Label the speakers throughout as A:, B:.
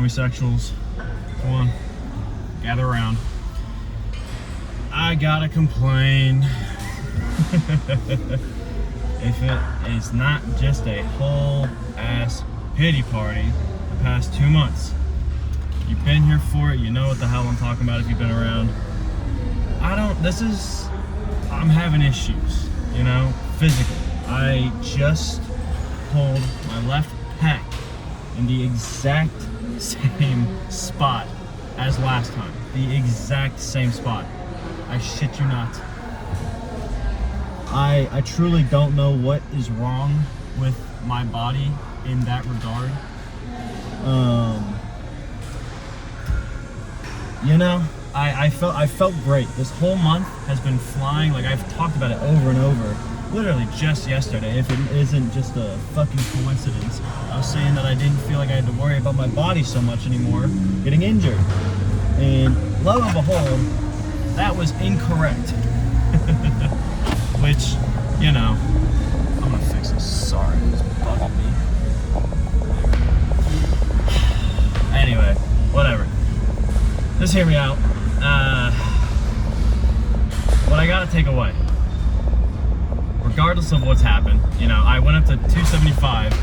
A: homosexuals, come on, gather around. I gotta complain. If it is not just a whole ass pity party the past 2 months. You've been here for it, you know what the hell I'm talking about if you've been around. I'm having issues, you know, physically. I just pulled my left pec in the exact same spot as last time. The exact same spot. I shit you not. I truly don't know what is wrong with my body in that regard. You know, I felt great. This whole month has been flying. Like, I've talked about it over and over. Literally just yesterday, if it isn't just a fucking coincidence. I was saying that I didn't feel like I had to worry about my body so much anymore getting injured. And lo and behold, that was incorrect. Which, you know, I'm gonna fix this. Sorry, it's bugging me. Anyway, whatever. Just hear me out. What I gotta take away, regardless of what's happened, you know, I went up to 275.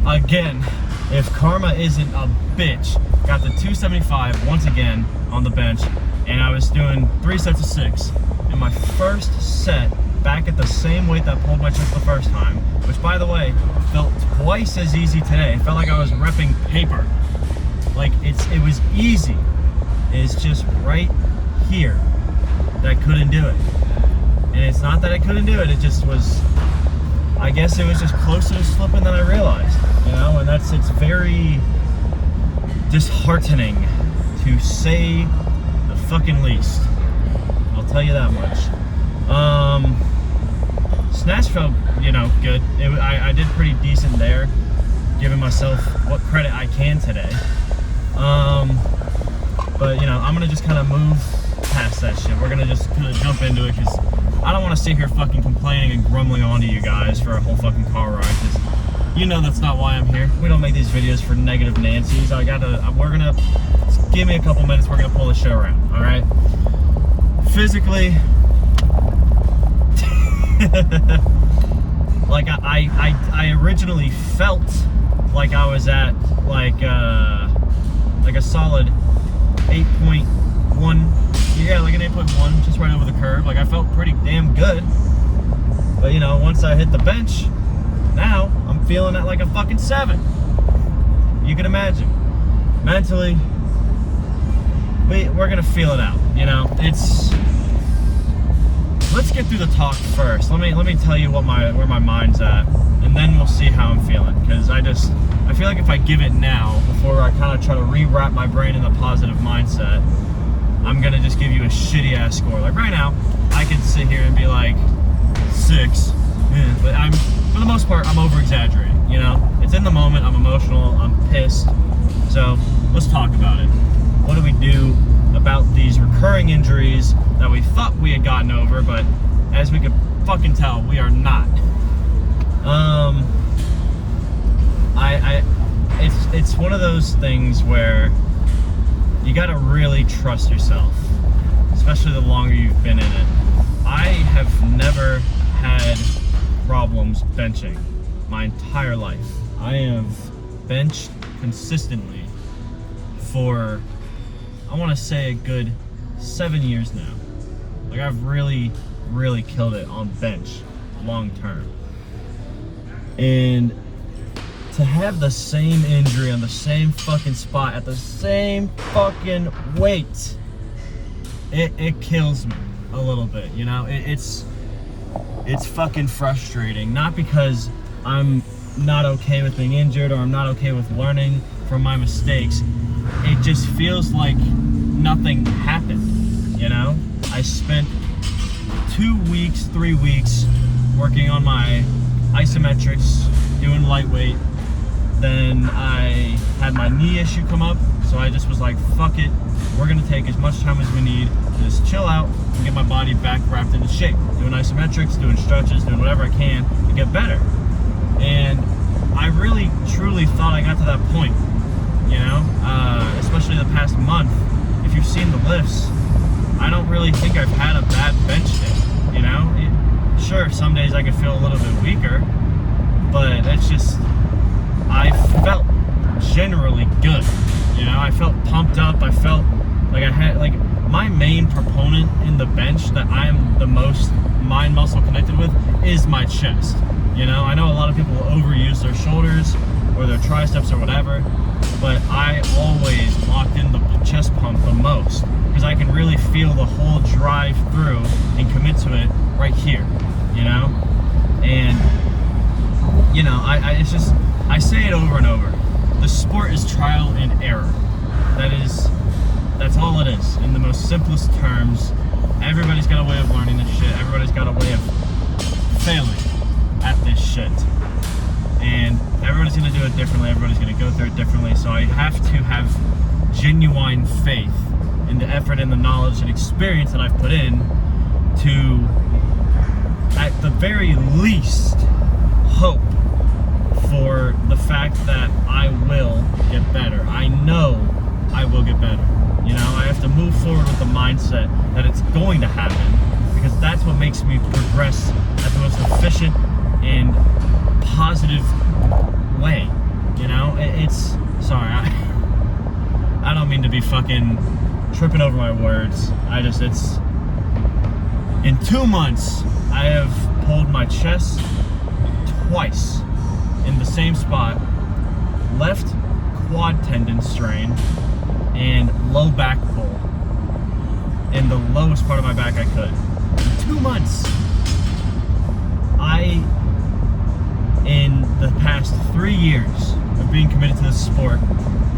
A: Again, if karma isn't a bitch, got the 275 once again on the bench, and I was doing 3 sets of 6. And my first set, back at the same weight that pulled my chest the first time, which, by the way, felt twice as easy today. It felt like I was repping paper. Like, it was easy. It's just right here that I couldn't do it. And it's not that I couldn't do it, it just was, I guess it was just closer to slipping than I realized, you know, and it's very disheartening to say the fucking least. I'll tell you that much. Snatch felt, you know, good. I did pretty decent there, giving myself what credit I can today. But, you know, I'm gonna just kind of move past that shit. We're gonna just kind of jump into it, because I don't want to sit here fucking complaining and grumbling onto you guys for a whole fucking car ride, because you know that's not why I'm here. We don't make these videos for negative Nancy's. Give me a couple minutes, we're gonna pull the show around, all right? Physically, like I originally felt like I was at like a solid 8.1, yeah, like an 8.1, just right over the curve. Like, I felt pretty damn good. But, you know, once I hit the bench, now I'm feeling at like a fucking 7. You can imagine. Mentally, we're gonna feel it out, you know? Let's get through the talk first. Let me tell you where my mind's at, and then we'll see how I'm feeling. Because I feel like if I give it now, before I kind of try to rewrap my brain in a positive mindset, I'm gonna just give you a shitty ass score. Like right now, I could sit here and be like 6, but for the most part, I'm over exaggerating. You know, it's in the moment. I'm emotional. I'm pissed. So let's talk about it. What do we do about these recurring injuries that we thought we had gotten over, but as we could fucking tell, we are not. It's one of those things where you gotta really trust yourself, especially the longer you've been in it. I have never had problems benching my entire life. I have benched consistently for, I want to say, a good 7 years now. Like, I've really, really killed it on bench long term. And to have the same injury on the same fucking spot at the same fucking weight, it kills me a little bit, you know? It's fucking frustrating. Not because I'm not okay with being injured or I'm not okay with learning from my mistakes. It just feels like nothing happened, you know? I spent 2 weeks, 3 weeks working on my isometrics, doing lightweight. Then I had my knee issue come up, so I just was like, fuck it, we're gonna take as much time as we need to just chill out and get my body back wrapped into shape. Doing isometrics, doing stretches, doing whatever I can to get better. And I really, truly thought I got to that point. you know, especially the past month. If you've seen the lifts, I don't really think I've had a bad bench day, you know? Sure, some days I could feel a little bit weaker, but it's just, I felt generally good, you know? I felt pumped up. I felt like I had, like, my main proponent in the bench that I am the most mind muscle connected with is my chest. You know, I know a lot of people overuse their shoulders or their triceps or whatever, but I always locked in the chest pump the most because I can really feel the whole drive through and commit to it right here, you know? And, you know, it's just, I say it over and over. The sport is trial and error. That's all it is in the most simplest terms. Everybody's got a way of learning this shit. Everybody's got a way of failing at this shit. And everybody's gonna do it differently. Everybody's gonna go through it differently. So I have to have genuine faith in the effort and the knowledge and experience that I've put in to, at the very least, hope for the fact that I will get better. I know I will get better. You know, I have to move forward with the mindset that it's going to happen, because that's what makes me progress at the most efficient and positive way. You know, it's, sorry, I don't mean to be fucking tripping over my words. It's, in 2 months, I have pulled my chest twice in the same spot, left quad tendon strain, and low back pull in the lowest part of my back I could. In 2 months. In the past 3 years of being committed to this sport,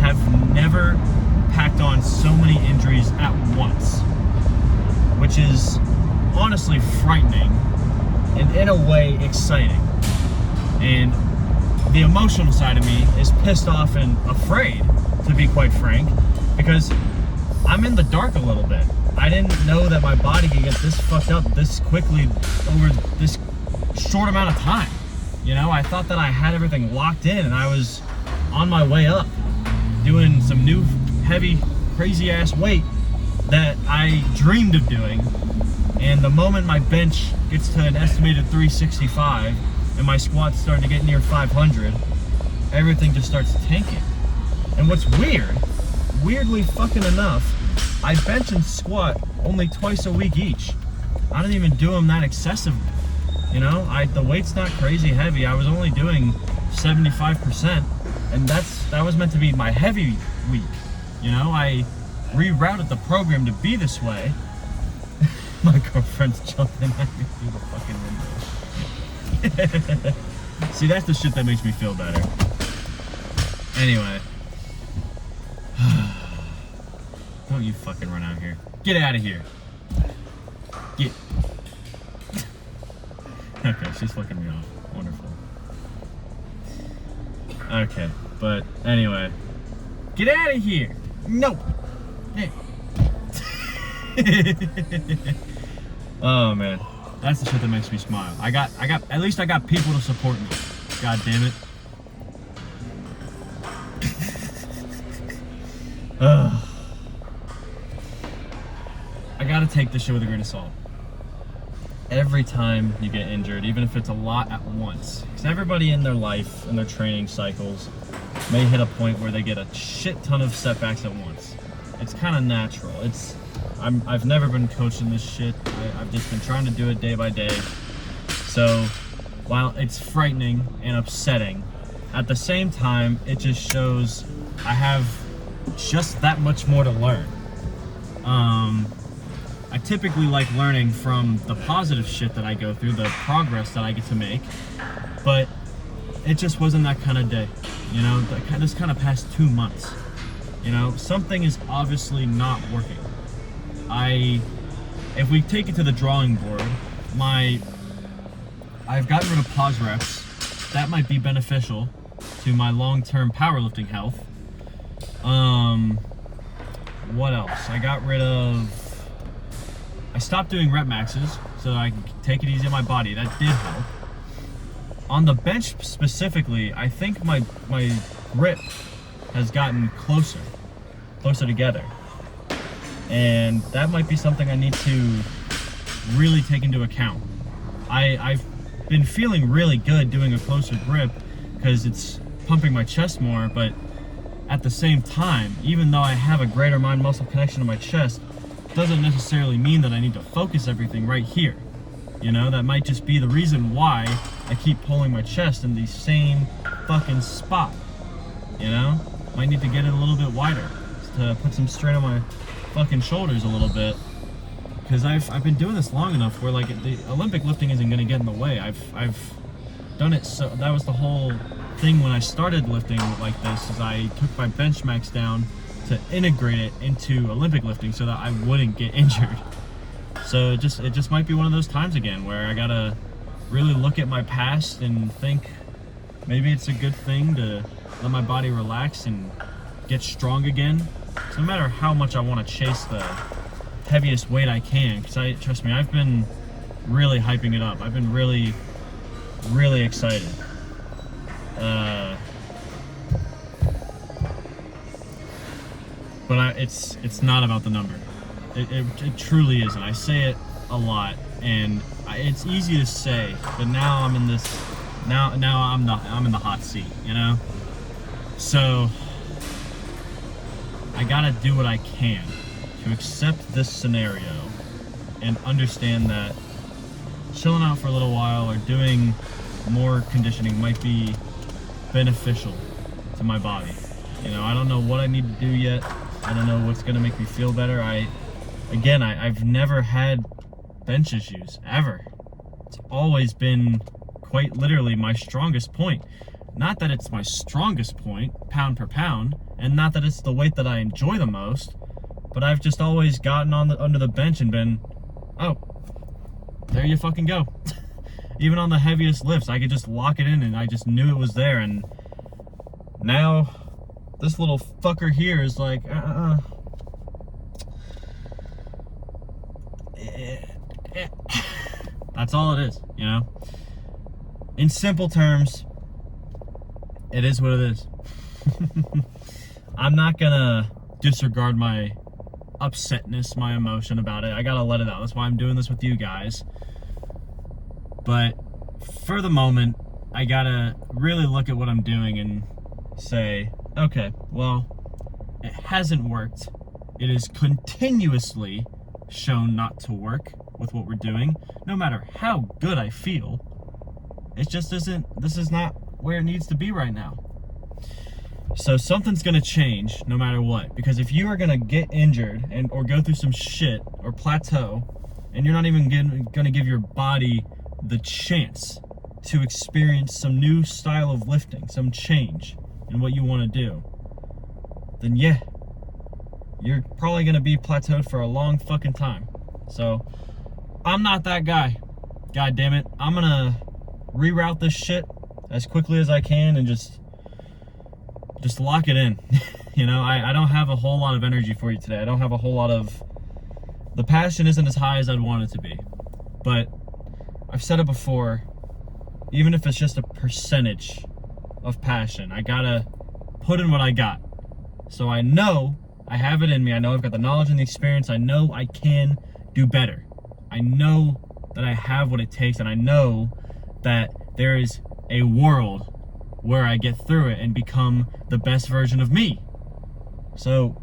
A: have never packed on so many injuries at once, which is honestly frightening and in a way exciting. And the emotional side of me is pissed off and afraid, to be quite frank, because I'm in the dark a little bit. I didn't know that my body could get this fucked up this quickly over this short amount of time. You know, I thought that I had everything locked in and I was on my way up, doing some new heavy, crazy ass weight that I dreamed of doing. And the moment my bench gets to an estimated 365 and my squat's starting to get near 500, everything just starts tanking. And what's weirdly fucking enough, I bench and squat only twice a week each. I don't even do them that excessively. You know, the weight's not crazy heavy. I was only doing 75%, and that was meant to be my heavy week. You know, I rerouted the program to be this way. My girlfriend's jumping at me through the fucking window. See, that's the shit that makes me feel better. Anyway. Don't you fucking run out here. Get out of here. Get. Okay, she's flicking me off. Wonderful. Okay, but anyway. Get out of here. No. Hey. Oh man. That's the shit that makes me smile. At least I got people to support me. God damn it. I gotta take this shit with a grain of salt. Every time you get injured, even if it's a lot at once, because everybody in their life and their training cycles may hit a point where they get a shit ton of setbacks at once. It's kind of natural. I've never been coached in this shit. I've just been trying to do it day by day. So while it's frightening and upsetting, at the same time, it just shows I have just that much more to learn. I typically like learning from the positive shit that I go through, the progress that I get to make, but it just wasn't that kind of day. You know, this kind of past 2 months, you know, something is obviously not working. If we take it to the drawing board, I've gotten rid of pause reps. That might be beneficial to my long-term powerlifting health. What else? I stopped doing rep maxes so that I can take it easy on my body. That did help. On the bench specifically, I think my grip has gotten closer together. And that might be something I need to really take into account. I've been feeling really good doing a closer grip because it's pumping my chest more, but at the same time, even though I have a greater mind muscle connection to my chest, doesn't necessarily mean that I need to focus everything right here. You know, that might just be the reason why I keep pulling my chest in the same fucking spot. You know, might need to get it a little bit wider to put some strain on my fucking shoulders a little bit, because I've been doing this long enough where like the Olympic lifting isn't gonna get in the way. I've done it, so that was the whole thing when I started lifting like this, is I took my bench max down to integrate it into Olympic lifting so that I wouldn't get injured. So it just might be one of those times again where I gotta really look at my past and think maybe it's a good thing to let my body relax and get strong again. So no matter how much I want to chase the heaviest weight I can, because trust me, I've been really hyping it up. I've been really, really excited. But it's not about the number. It truly isn't. I say it a lot, and it's easy to say, but now I'm in this. Now I'm in the hot seat, you know. So I gotta do what I can to accept this scenario and understand that chilling out for a little while or doing more conditioning might be beneficial to my body. You know, I don't know what I need to do yet. I don't know what's gonna make me feel better. I've never had bench issues, ever. It's always been quite literally my strongest point. Not that it's my strongest point, pound per pound, and not that it's the weight that I enjoy the most, but I've just always gotten under the bench and been, oh, there you fucking go. Even on the heaviest lifts, I could just lock it in and I just knew it was there, and now this little fucker here is like, That's all it is, you know? In simple terms, it is what it is. I'm not gonna disregard my upsetness, my emotion about it. I gotta let it out. That's why I'm doing this with you guys. But for the moment, I gotta really look at what I'm doing and say, okay, well, it hasn't worked. It is continuously shown not to work with what we're doing, no matter how good I feel. It just isn't, this is not where it needs to be right now. So something's gonna change no matter what, because if you are gonna get injured or go through some shit or plateau, and you're not even gonna give your body the chance to experience some new style of lifting, some change in what you want to do, then yeah, you're probably gonna be plateaued for a long fucking time. So I'm not that guy. God damn it. I'm gonna reroute this shit as quickly as I can and just lock it in. You know, I don't have a whole lot of energy for you today. I don't have a whole lot of, the passion isn't as high as I'd want it to be. But I've said it before, even if it's just a percentage of passion, I gotta put in what I got. So I know I have it in me. I know I've got the knowledge and the experience. I know I can do better. I know that I have what it takes, and I know that there is a world where I get through it and become the best version of me. So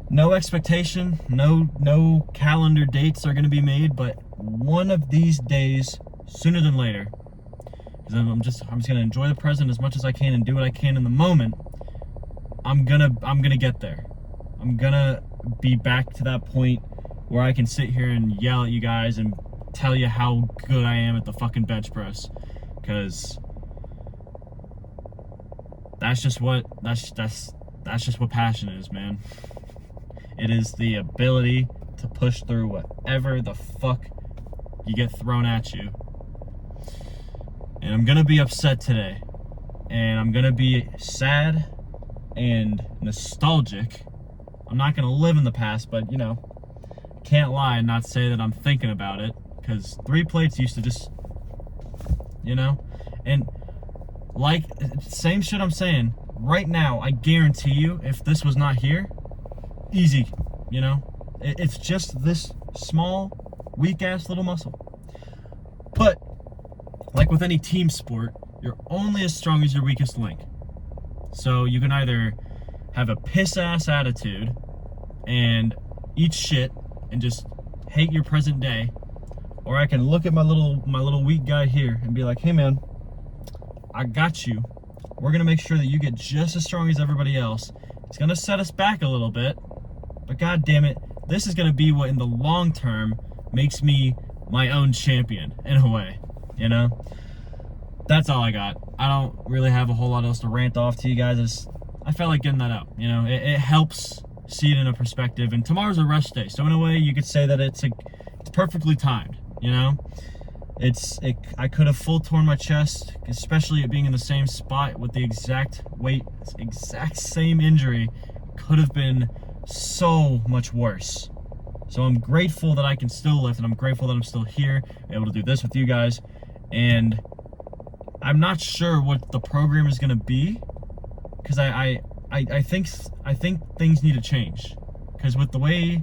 A: no expectation, no calendar dates are gonna be made, but one of these days, sooner than later, because I'm just gonna enjoy the present as much as I can and do what I can in the moment. I'm gonna get there. I'm gonna be back to that point where I can sit here and yell at you guys and tell you how good I am at the fucking bench press, because that's just what passion is, man. It is the ability to push through whatever the fuck you get thrown at you. And I'm gonna be upset today, and I'm gonna be sad and nostalgic. I'm not gonna live in the past, but you know, can't lie and not say that I'm thinking about it, because 3 plates used to just, you know, and like, same shit I'm saying, right now, I guarantee you, if this was not here, easy, you know? It's just this small, weak-ass little muscle. But, like with any team sport, you're only as strong as your weakest link. So you can either have a piss-ass attitude and eat shit and just hate your present day, or I can look at my little weak guy here and be like, hey man, I got you. We're gonna make sure that you get just as strong as everybody else. It's gonna set us back a little bit, but god damn it, this is gonna be what in the long term makes me my own champion, in a way, you know? That's all I got. I don't really have a whole lot else to rant off to you guys. I felt like getting that out, you know? It helps see it in a perspective, and tomorrow's a rest day, so in a way you could say that it's perfectly timed, you know? I could have full torn my chest, especially it being in the same spot with the exact weight, exact same injury. Could have been so much worse. So I'm grateful that I can still lift, and I'm grateful that I'm still here, able to do this with you guys. And I'm not sure what the program is gonna be, because I think things need to change. Because with the way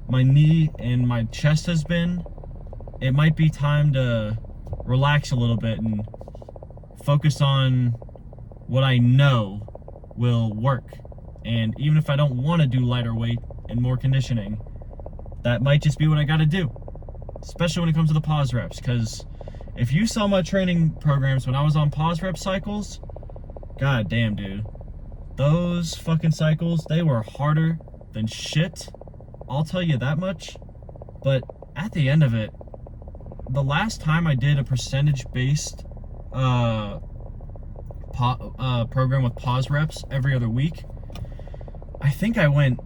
A: my knee and my chest has been, it might be time to relax a little bit and focus on what I know will work. And even if I don't want to do lighter weight and more conditioning, that might just be what I got to do, especially when it comes to the pause reps. Because if you saw my training programs when I was on pause rep cycles, god damn, dude, those fucking cycles, they were harder than shit, I'll tell you that much. But at the end of it, the last time I did a percentage-based program with pause reps every other week, I think I went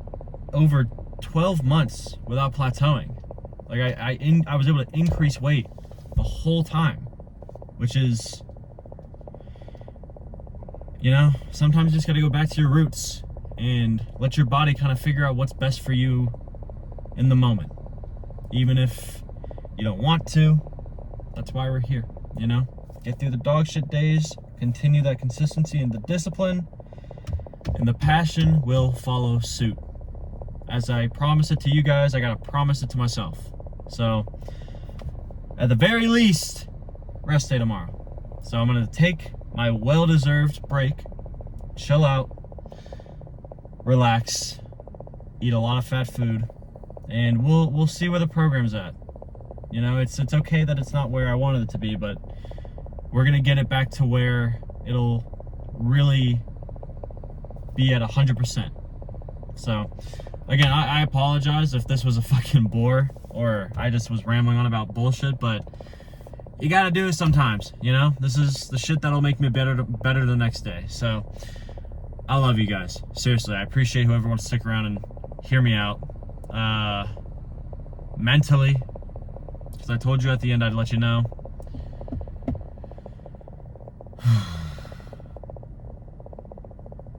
A: over 12 months without plateauing. Like I was able to increase weight the whole time, which is, you know, sometimes you just gotta go back to your roots and let your body kind of figure out what's best for you in the moment. Even if you don't want to, that's why we're here, you know? Get through the dog shit days, continue that consistency and the discipline, and the passion will follow suit. As I promise it to you guys, I gotta promise it to myself. So, at the very least, rest day tomorrow. So I'm gonna take my well-deserved break, chill out, relax, eat a lot of fat food, and we'll see where the program's at. You know, it's okay that it's not where I wanted it to be, but we're gonna get it back to where it'll really be at 100%. So, again, I apologize if this was a fucking bore or I just was rambling on about bullshit, but you gotta do it sometimes, you know? This is the shit that'll make me better the next day. So, I love you guys. Seriously, I appreciate whoever wants to stick around and hear me out. Mentally, because I told you at the end I'd let you know.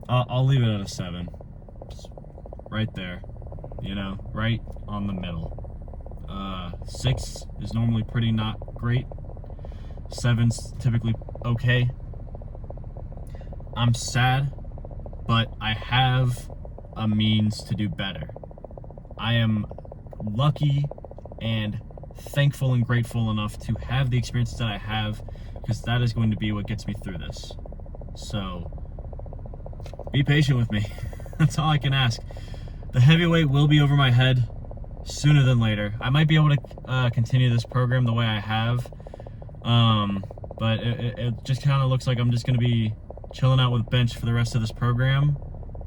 A: I'll leave it at a 7. Just right there, you know, right on the middle. 6 is normally pretty not great. 7's typically okay. I'm sad, but I have a means to do better. I am lucky and thankful and grateful enough to have the experiences that I have, because that is going to be what gets me through this. So, be patient with me. That's all I can ask. The heavyweight will be over my head sooner than later. I might be able to continue this program the way I have, but it just kind of looks like I'm just going to be chilling out with bench for the rest of this program,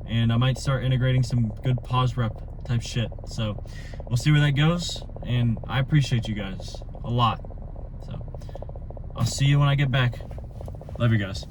A: and I might start integrating some good pause rep type shit. So we'll see where that goes, and I appreciate you guys a lot. So I'll see you when I get back. Love you guys.